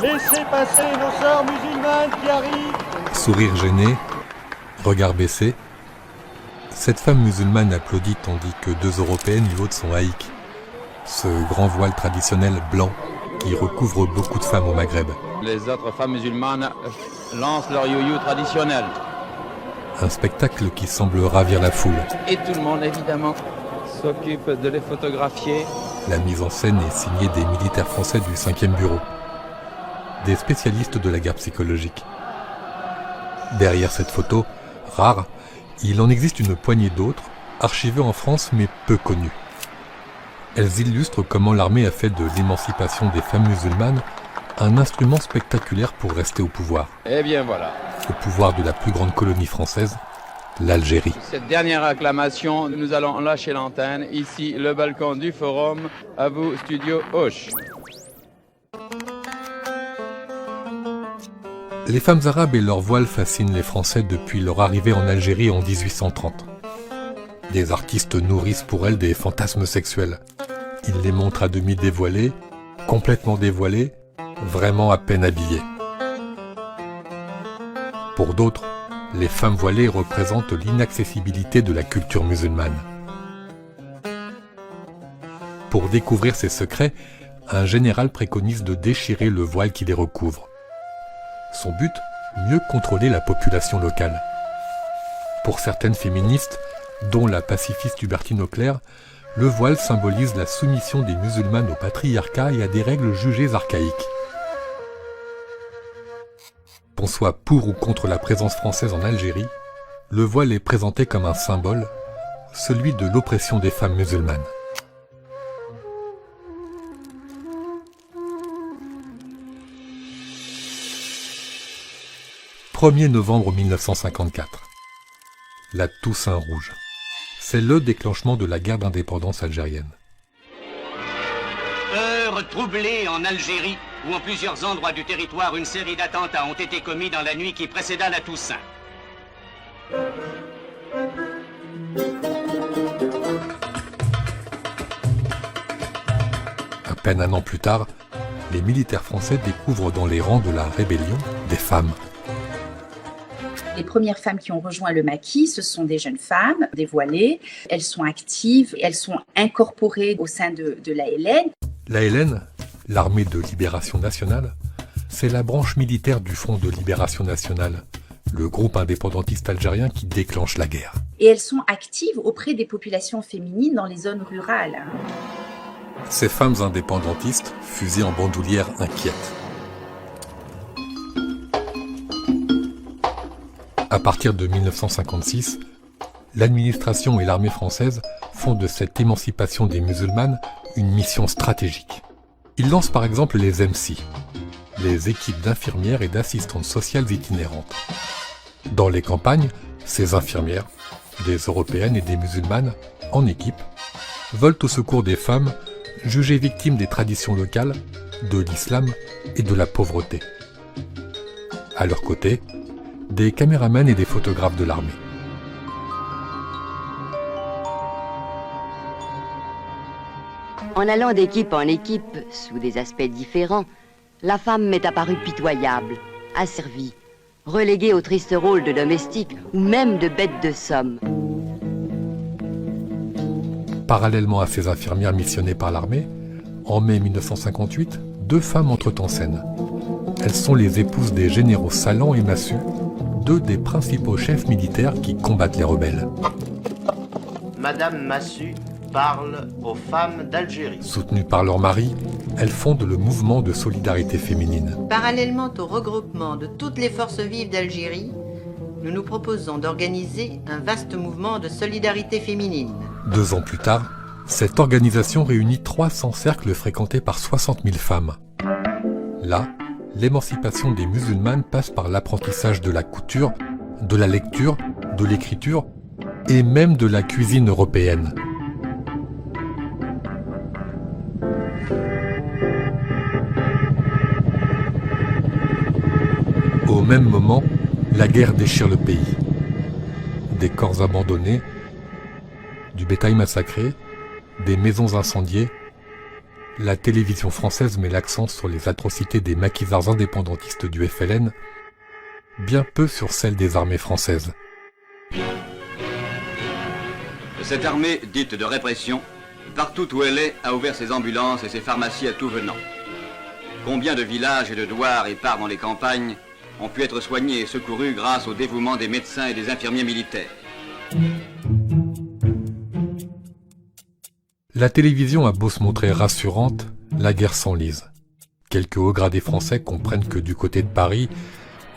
Laissez passer nos sœurs musulmanes qui arrivent. Sourire gêné, regard baissé, cette femme musulmane applaudit tandis que deux Européennes lui ôtent son haïk, ce grand voile traditionnel blanc qui recouvre beaucoup de femmes au Maghreb. Les autres femmes musulmanes lancent leur yo-yo traditionnel. Un spectacle qui semble ravir la foule. Et tout le monde, évidemment, s'occupe de les photographier. La mise en scène est signée des militaires français du 5e bureau, des spécialistes de la guerre psychologique. Derrière cette photo, rare, il en existe une poignée d'autres, archivées en France mais peu connues. Elles illustrent comment l'armée a fait de l'émancipation des femmes musulmanes un instrument spectaculaire pour rester au pouvoir. Eh bien voilà. Au pouvoir de la plus grande colonie française, l'Algérie. Cette dernière acclamation, nous allons lâcher l'antenne. Ici, le balcon du forum. À vous, Studio Hoche. Les femmes arabes et leurs voiles fascinent les Français depuis leur arrivée en Algérie en 1830. Des artistes nourrissent pour elles des fantasmes sexuels. Ils les montrent à demi dévoilées, complètement dévoilées, vraiment à peine habillées. Pour d'autres, les femmes voilées représentent l'inaccessibilité de la culture musulmane. Pour découvrir ces secrets, un général préconise de déchirer le voile qui les recouvre. Son but, mieux contrôler la population locale. Pour certaines féministes, dont la pacifiste Hubertine Auclair, le voile symbolise la soumission des musulmanes au patriarcat et à des règles jugées archaïques. Qu'on soit pour ou contre la présence française en Algérie, le voile est présenté comme un symbole, celui de l'oppression des femmes musulmanes. « 1er novembre 1954. La Toussaint rouge. C'est le déclenchement de la guerre d'indépendance algérienne. Heure troublée en Algérie, où en plusieurs endroits du territoire une série d'attentats ont été commis dans la nuit qui précéda la Toussaint. À peine un an plus tard, les militaires français découvrent dans les rangs de la rébellion des femmes. Les premières femmes qui ont rejoint le maquis, ce sont des jeunes femmes, dévoilées. Elles sont actives, elles sont incorporées au sein de l'ALN. L'ALN, l'armée de libération nationale, c'est la branche militaire du Front de libération nationale, le groupe indépendantiste algérien qui déclenche la guerre. Et elles sont actives auprès des populations féminines dans les zones rurales. Ces femmes indépendantistes, fusées en bandoulière, inquiètes. À partir de 1956, l'administration et l'armée française font de cette émancipation des musulmanes une mission stratégique. Ils lancent par exemple les MC, les équipes d'infirmières et d'assistantes sociales itinérantes. Dans les campagnes, ces infirmières, des européennes et des musulmanes, en équipe, volent au secours des femmes jugées victimes des traditions locales, de l'islam et de la pauvreté. À leur côté, des caméramans et des photographes de l'armée. En allant d'équipe en équipe, sous des aspects différents, la femme m'est apparue pitoyable, asservie, reléguée au triste rôle de domestique ou même de bête de somme. Parallèlement à ces infirmières missionnées par l'armée, en mai 1958, deux femmes entrent en scène. Elles sont les épouses des généraux Salan et Massu, deux des principaux chefs militaires qui combattent les rebelles. Madame Massu parle aux femmes d'Algérie. Soutenues par leur mari, elles fondent le mouvement de solidarité féminine. Parallèlement au regroupement de toutes les forces vives d'Algérie, nous nous proposons d'organiser un vaste mouvement de solidarité féminine. 2 ans plus tard, cette organisation réunit 300 cercles fréquentés par 60 000 femmes. Là, l'émancipation des musulmanes passe par l'apprentissage de la couture, de la lecture, de l'écriture et même de la cuisine européenne. Au même moment, la guerre déchire le pays. Des corps abandonnés, du bétail massacré, des maisons incendiées, la télévision française met l'accent sur les atrocités des maquisards indépendantistes du FLN, bien peu sur celles des armées françaises. Cette armée, dite de répression, partout où elle est, a ouvert ses ambulances et ses pharmacies à tout venant. Combien de villages et de douars épars dans les campagnes ont pu être soignés et secourus grâce au dévouement des médecins et des infirmiers militaires. La télévision a beau se montrer rassurante, la guerre s'enlise. Quelques hauts gradés français comprennent que du côté de Paris,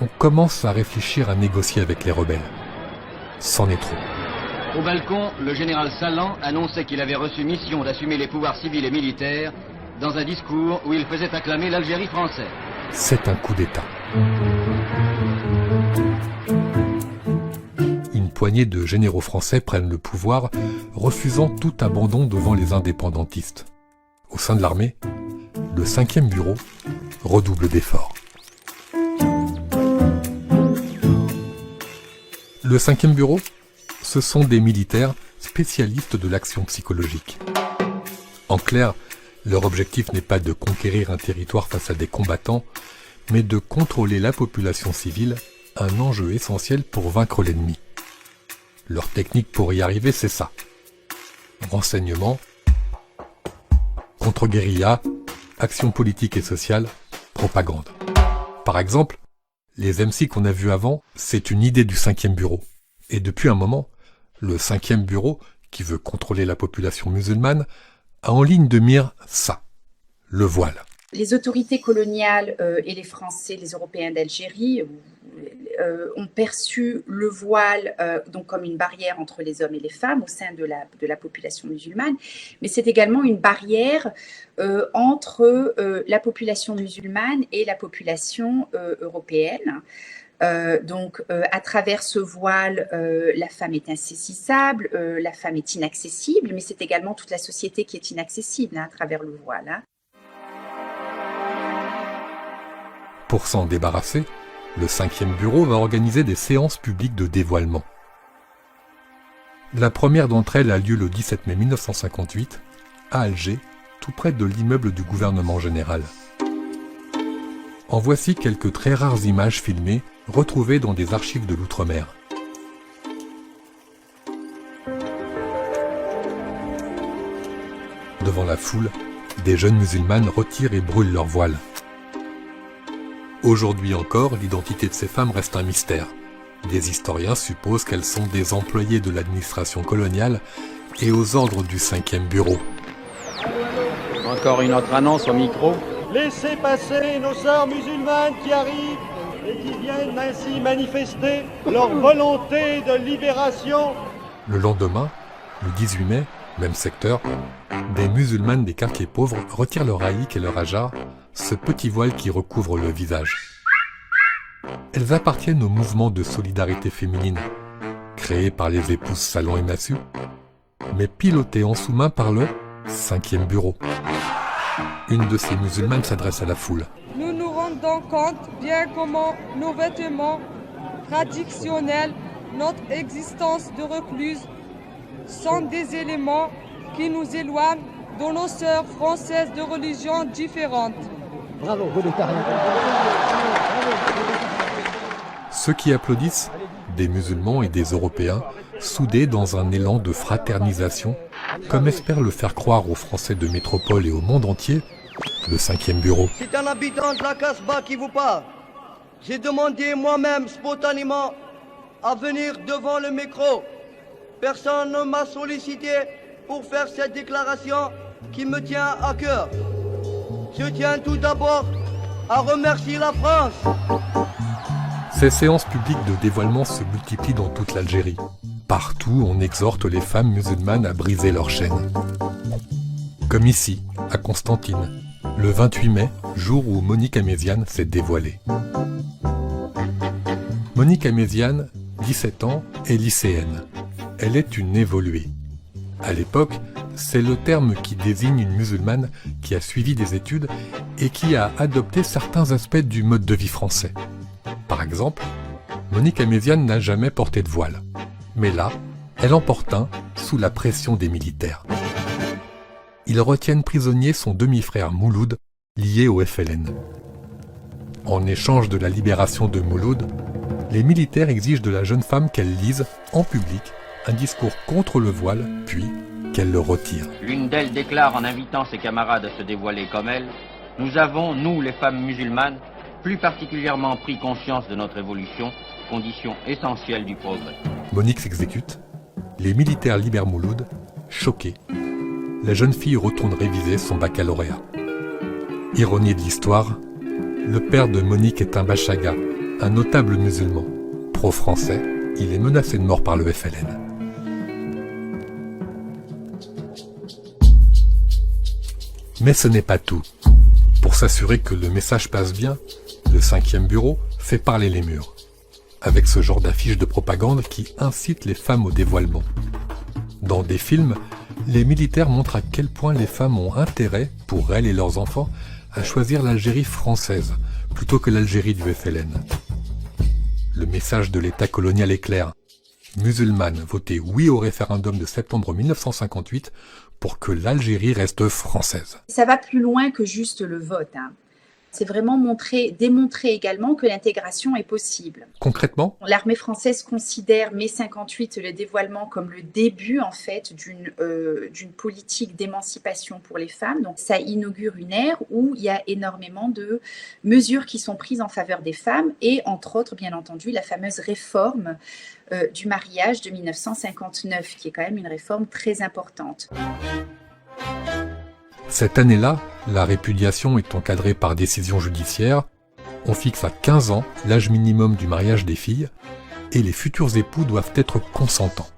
on commence à réfléchir à négocier avec les rebelles. C'en est trop. Au balcon, le général Salan annonçait qu'il avait reçu mission d'assumer les pouvoirs civils et militaires dans un discours où il faisait acclamer l'Algérie française. C'est un coup d'État. Une poignée de généraux français prennent le pouvoir, refusant tout abandon devant les indépendantistes. Au sein de l'armée, le 5e bureau redouble d'efforts. Le 5e bureau, ce sont des militaires spécialistes de l'action psychologique. En clair, leur objectif n'est pas de conquérir un territoire face à des combattants, mais de contrôler la population civile, un enjeu essentiel pour vaincre l'ennemi. Leur technique pour y arriver, c'est ça. Renseignement, contre-guérilla, action politique et sociale, propagande. Par exemple, les MC qu'on a vus avant, c'est une idée du 5e bureau. Et depuis un moment, le 5e bureau, qui veut contrôler la population musulmane, a en ligne de mire ça, le voile. Les autorités coloniales et les Français, les Européens d'Algérie ont perçu le voile donc comme une barrière entre les hommes et les femmes au sein de la population musulmane, mais c'est également une barrière entre la population musulmane et la population européenne. Donc, à travers ce voile, la femme est insaisissable, la femme est inaccessible, mais c'est également toute la société qui est inaccessible à travers le voile. Pour s'en débarrasser, le 5e bureau va organiser des séances publiques de dévoilement. La première d'entre elles a lieu le 17 mai 1958, à Alger, tout près de l'immeuble du gouvernement général. En voici quelques très rares images filmées, retrouvées dans des archives de l'outre-mer. Devant la foule, des jeunes musulmanes retirent et brûlent leur voile. Aujourd'hui encore, l'identité de ces femmes reste un mystère. Des historiens supposent qu'elles sont des employées de l'administration coloniale et aux ordres du 5e bureau. Encore une autre annonce au micro. Laissez passer nos sœurs musulmanes qui arrivent et qui viennent ainsi manifester leur volonté de libération. Le lendemain, le 18 mai, même secteur, des musulmanes des quartiers pauvres retirent leur haïk et leur hajar, ce petit voile qui recouvre le visage. Elles appartiennent au mouvement de solidarité féminine, créé par les épouses Salan et Massu, mais piloté en sous-main par le 5e bureau. Une de ces musulmanes s'adresse à la foule. Nous nous rendons compte bien comment nos vêtements traditionnels, notre existence de recluse, sont des éléments qui nous éloignent de nos sœurs françaises de religions différentes. Bravo, végétarien. Ceux qui applaudissent, des musulmans et des Européens, soudés dans un élan de fraternisation, comme espère le faire croire aux Français de métropole et au monde entier, le 5e bureau. C'est un habitant de la Casbah qui vous parle. J'ai demandé moi-même spontanément à venir devant le micro. Personne ne m'a sollicité pour faire cette déclaration qui me tient à cœur. Je tiens tout d'abord à remercier la France. Ces séances publiques de dévoilement se multiplient dans toute l'Algérie. Partout, on exhorte les femmes musulmanes à briser leurs chaînes. Comme ici, à Constantine, le 28 mai, jour où Monique Améziane s'est dévoilée. Monique Améziane, 17 ans, est lycéenne. Elle est une évoluée. À l'époque, c'est le terme qui désigne une musulmane qui a suivi des études et qui a adopté certains aspects du mode de vie français. Par exemple, Monique Améziane n'a jamais porté de voile. Mais là, elle en porte un sous la pression des militaires. ils retiennent prisonnier son demi-frère Mouloud, lié au FLN. En échange de la libération de Mouloud, les militaires exigent de la jeune femme qu'elle lise, en public, un discours contre le voile, puis qu'elle le retire. L'une d'elles déclare en invitant ses camarades à se dévoiler comme elle, « Nous avons, nous les femmes musulmanes, plus particulièrement pris conscience de notre évolution, condition essentielle du progrès. » Monique s'exécute, les militaires libèrent Mouloud, choqués. La jeune fille retourne réviser son baccalauréat. Ironie de l'histoire, le père de Monique est un bachaga, un notable musulman. Pro-français, il est menacé de mort par le FLN. Mais ce n'est pas tout. Pour s'assurer que le message passe bien, le 5e bureau fait parler les murs, avec ce genre d'affiches de propagande qui incite les femmes au dévoilement. Dans des films, les militaires montrent à quel point les femmes ont intérêt, pour elles et leurs enfants, à choisir l'Algérie française, plutôt que l'Algérie du FLN. Le message de l'État colonial est clair. Musulmanes, votez oui au référendum de septembre 1958 pour que l'Algérie reste française. Ça va plus loin que juste le vote. C'est vraiment démontrer également que l'intégration est possible. Concrètement, l'armée française considère mai 58 le dévoilement comme le début en fait d'une politique d'émancipation pour les femmes. Donc ça inaugure une ère où il y a énormément de mesures qui sont prises en faveur des femmes et entre autres bien entendu la fameuse réforme du mariage de 1959 qui est quand même une réforme très importante. Cette année-là, la répudiation est encadrée par décision judiciaire. On fixe à 15 ans l'âge minimum du mariage des filles et les futurs époux doivent être consentants.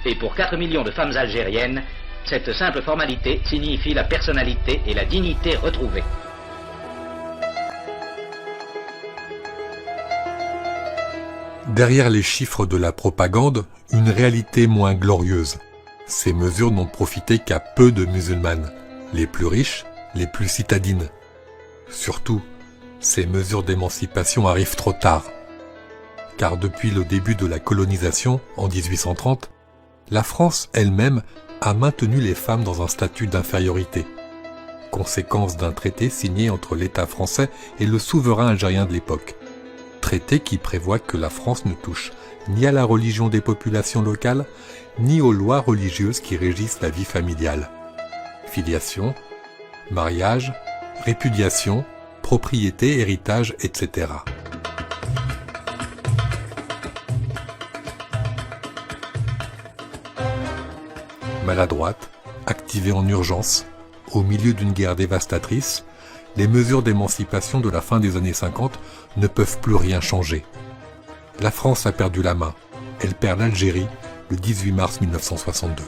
Et pour 4 millions de femmes algériennes, cette simple formalité signifie la personnalité et la dignité retrouvées. Derrière les chiffres de la propagande, une réalité moins glorieuse. Ces mesures n'ont profité qu'à peu de musulmanes. Les plus riches, les plus citadines. Surtout, ces mesures d'émancipation arrivent trop tard. Car depuis le début de la colonisation, en 1830, la France elle-même a maintenu les femmes dans un statut d'infériorité. Conséquence d'un traité signé entre l'État français et le souverain algérien de l'époque. Traité qui prévoit que la France ne touche ni à la religion des populations locales, ni aux lois religieuses qui régissent la vie familiale. Filiation, mariage, répudiation, propriété, héritage, etc. Maladroite, activée en urgence, au milieu d'une guerre dévastatrice, les mesures d'émancipation de la fin des années 50 ne peuvent plus rien changer. La France a perdu la main. Elle perd l'Algérie le 18 mars 1962.